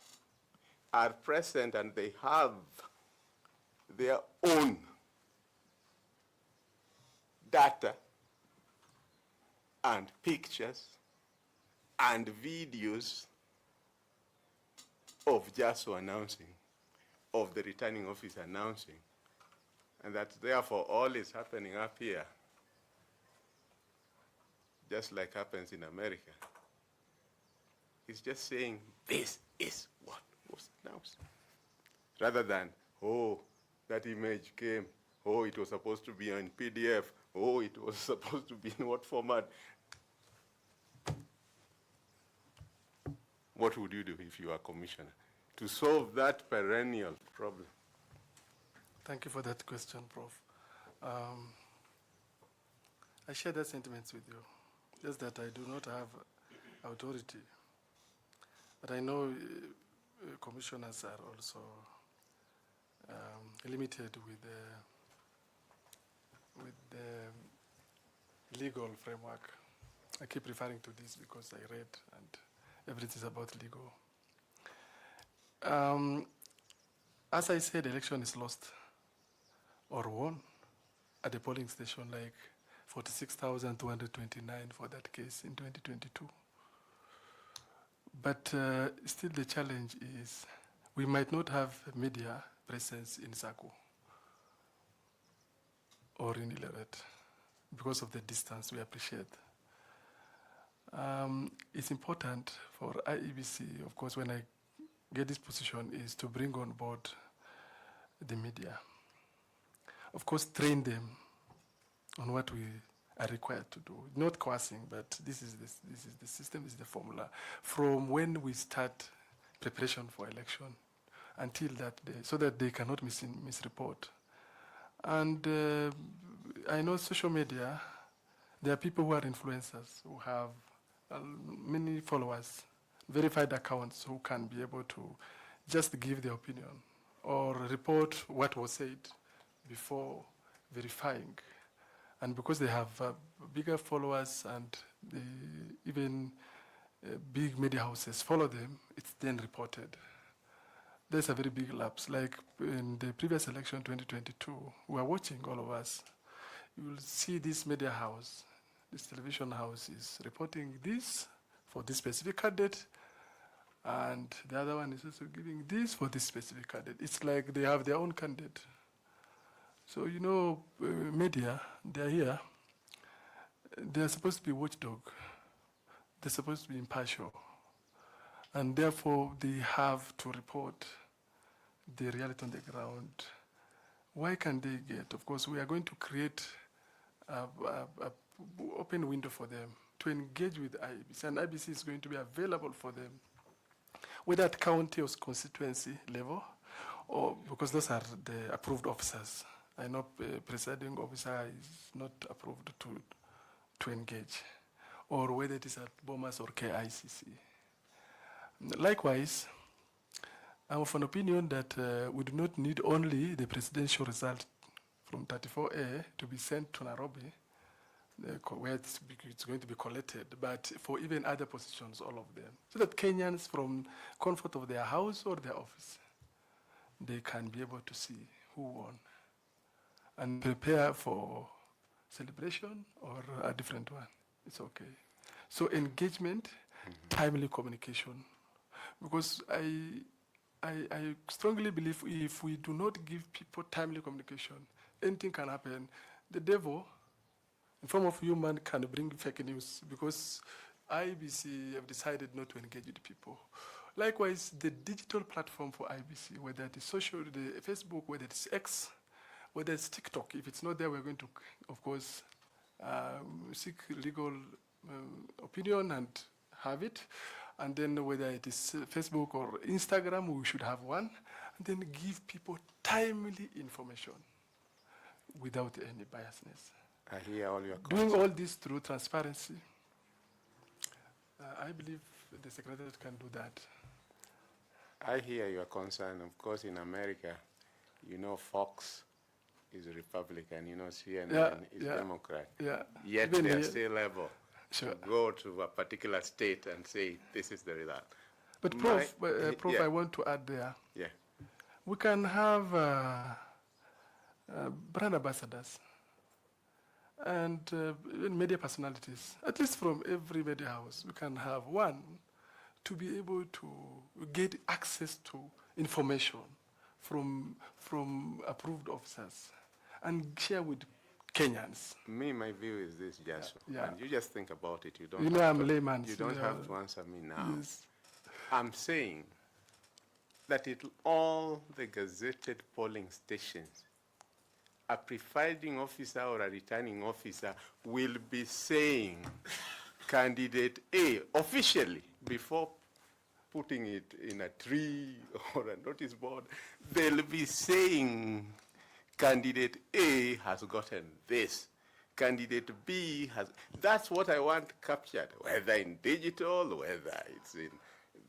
are present and they have their own data and pictures and videos of JASO announcing, of the returning officer announcing, and that therefore all is happening up here, just like happens in America. It's just saying this is what was announced, rather than, oh, that image came, oh, it was supposed to be on PDF, oh, it was supposed to be in what format. What would you do if you are commissioner to solve that perennial problem? Thank you for that question, Prof. I share that sentiments with you. Just that I do not have authority. But I know commissioners are also limited with the legal framework. I keep referring to this because I read and everything is about legal. As I said, the election is lost or won at the polling station, like 46,229 for that case in 2022. But still the challenge is we might not have media presence in Saku or in Ileret because of the distance we appreciate. It's important for IEBC, of course, when I get this position, is to bring on board the media. Of course, train them on what we are required to do. Not coercing, but this is the system, this is the formula. From when we start preparation for election until that day, so that they cannot misreport. And I know social media, there are people who are influencers, who have many followers, verified accounts, who can be able to just give their opinion or report what was said before verifying. And because they have bigger followers and even big media houses follow them, it's then reported. There's a very big lapse. Like in the previous election, 2022, we are watching, all of us. You will see this media house, this television house is reporting this for this specific candidate, and the other one is also giving this for this specific candidate. It's like they have their own candidate. So, you know, media, they're here. They're supposed to be watchdog. They're supposed to be impartial. And therefore, they have to report the reality on the ground. Why can they get? Of course, we are going to create an open window for them to engage with IEBC. And IEBC is going to be available for them, whether at county or constituency level, or because those are the approved officers. I know presiding officer is not approved to engage, or whether it is at BOMAS or KICC. Likewise, I'm of an opinion that we do not need only the presidential result from 34A to be sent to Nairobi, where it's going to be collected, but for even other positions, all of them, so that Kenyans from comfort of their house or their office, they can be able to see who won and prepare for celebration or a different one. It's okay. So engagement, timely communication, because I strongly believe if we do not give people timely communication, anything can happen. The devil, in form of human, can bring fake news because IEBC have decided not to engage with people. Likewise, the digital platform for IEBC, whether it is social, the Facebook, whether it's X, whether it's TikTok, if it's not there, we're going to, of course, seek legal opinion and have it. And then whether it is Facebook or Instagram, we should have one. And then give people timely information without any biasness. I hear all your Doing all this through transparency, I believe the Secretariat can do that. I hear your concern. Of course, in America, you know, Fox is a Republican, you know, CNN is Democrat. Yet Even they are here, still able to go to a particular state and say, this is the result. But Prof, I want to add there. Yeah. We can have brand ambassadors and media personalities, at least from every media house. We can have one to be able to get access to information from approved officers and share with Kenyans. My view is this, Jasso. Yeah. And you just think about it. You don't. You know, I'm a layman. You don't have to answer me now. Yes. I'm saying that all the gazetted polling stations, a presiding officer or a returning officer will be saying candidate A officially before putting it in a tree or a notice board. They'll be saying candidate A has gotten this, candidate B has, that's what I want captured, whether in digital, whether it's in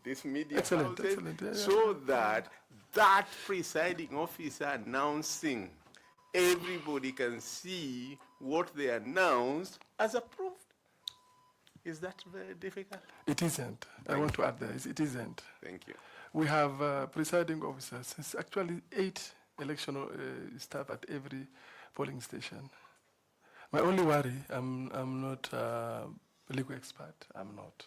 this media Excellent, houses, excellent. Yeah, so that that presiding officer announcing, everybody can see what they announced as approved. Is that very difficult? It isn't. I want to add this. It isn't. Thank you. We have presiding officers. It's actually 8 election staff at every polling station. My only worry, I'm not a legal expert. I'm not.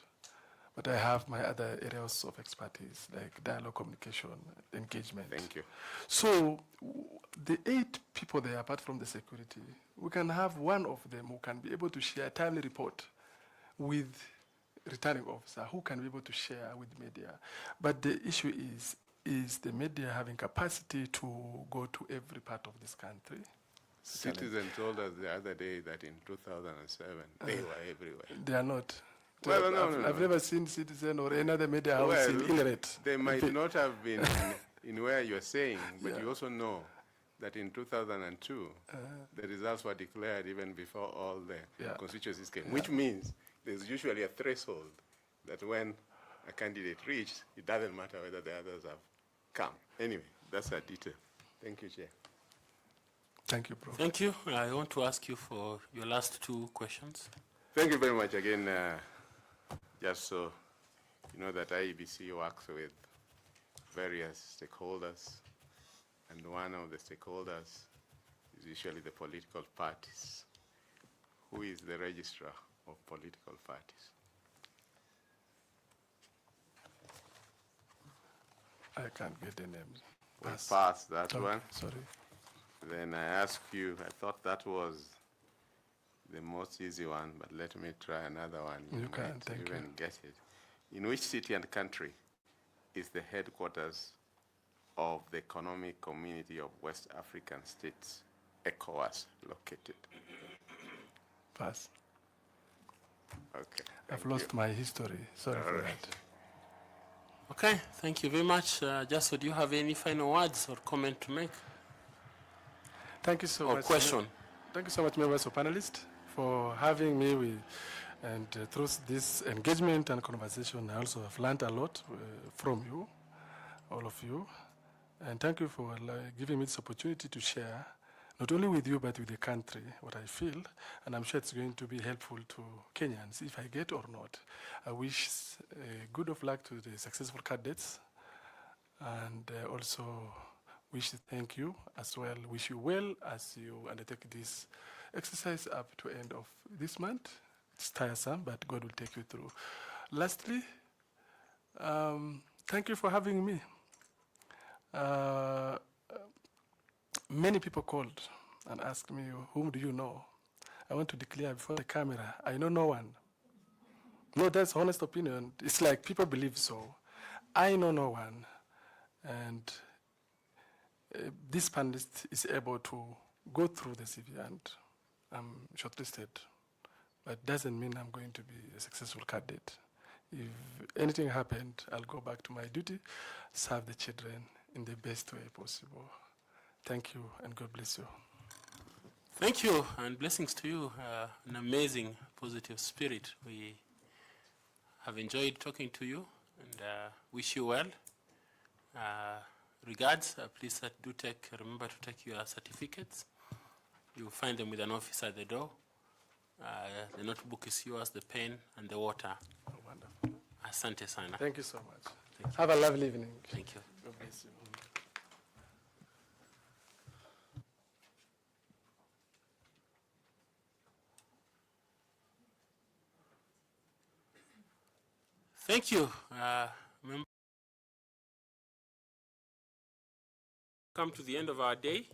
But I have my other areas of expertise, like dialogue, communication, engagement. Thank you. So the 8 people there, apart from the security, we can have one of them who can be able to share a timely report with returning officer who can be able to share with media. But the issue is the media having capacity to go to every part of this country? Citizen told us the other day that in 2007, they were everywhere. They are not. Well, no. I've never seen Citizen or any other media house in Ileret. They might not have been in where you're saying, but you also know that in 2002, the results were declared even before all the constituencies came, which means there's usually a threshold that when a candidate reaches, it doesn't matter whether the others have come. Anyway, that's a detail. Thank you, Chair. Thank you, Prof. Thank you. I want to ask you for your last 2 questions. Thank you very much again. Just so you know that IEBC works with various stakeholders, and one of the stakeholders is usually the political parties. Who is the registrar of political parties? I can't get the names. We'll pass that one. Sorry. Then I ask you, I thought that was the most easy one, but let me try another one. You can, thank you. Even get it. In which city and country is the headquarters of the Economic Community of West African States, ECOWAS, located? Pass. Okay. I've lost my history. Sorry for that. Okay, thank you very much. Jasso, do you have any final words or comment to make? Thank you so Or much. question? Thank you so much, members of panelists, for having me with, and through this engagement and conversation, I also have learned a lot from you, all of you. And thank you for giving me this opportunity to share, not only with you, but with the country, what I feel. And I'm sure it's going to be helpful to Kenyans, if I get or not. I wish good of luck to the successful candidates, and also wish to thank you as well, wish you well as you undertake this exercise up to end of this month. It's tiresome, but God will take you through. Lastly, thank you for having me. Many people called and asked me, whom do you know? I want to declare before the camera, I know no one. No, that's honest opinion. It's like people believe so. I know no one. And this panelist is able to go through the CV, and I'm shortlisted. But doesn't mean I'm going to be a successful candidate. If anything happened, I'll go back to my duty, serve the children in the best way possible. Thank you, and God bless you. Thank you, and blessings to you. An amazing, positive spirit. We have enjoyed talking to you, and wish you well. Regards, please remember to take your certificates. You'll find them with an officer at the door. The notebook is yours, the pen, and the water. Oh, wonderful. Asante sana. Thank you so much. Have a lovely evening. Thank you. God bless you. Thank you. Come to the end of our day.